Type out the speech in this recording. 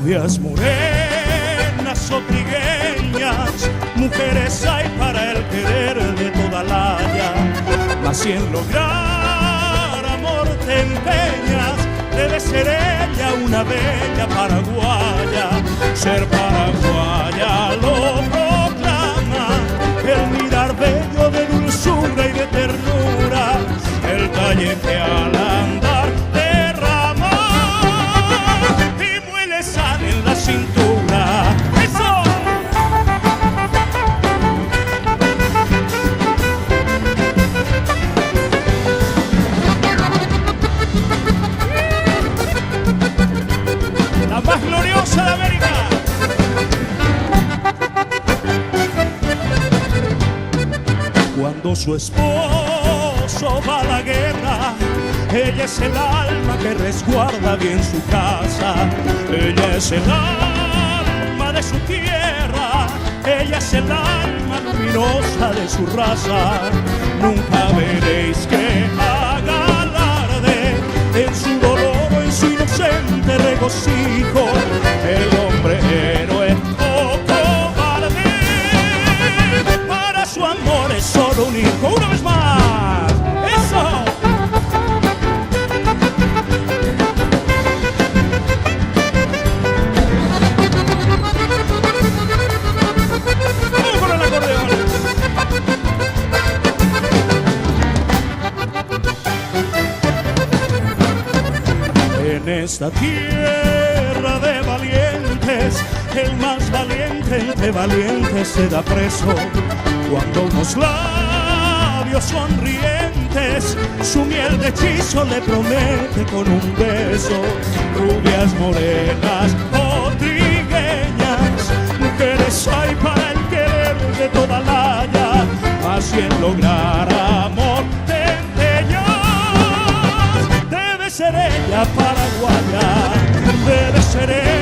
rubias morenas o trigueñas, mujeres hay para el querer de toda la haya, mas si en lograr amor te empeñas, debe ser ella una bella paraguaya. Ser paraguaya lo proclama el mirar bello de dulzura y de ternura, el talle que al andar derrama y muele sal en la cintura. ¡Eso! La más gloriosa de América. Cuando su esposo va a la guerra, ella es el alma que resguarda bien su casa. Ella es el alma de su tierra, ella es el alma luminosa de su raza. Nunca veréis que haga alarde en su dolor o en su inocente regocijo. El hombre héroe o cobarde, para su amor es solo un hijo. Una vez más, ¡eso! ¡Vamos con el acordeón! En esta tierra de valientes, el más valiente entre valientes se da preso. Cuando unos labios sonrientes su miel de hechizo le promete con un beso. Rubias, morenas o trigueñas, mujeres hay para el querer de toda la haya, mas si en lograr amor te empeñas, debe ser ella paraguaya, debe ser ella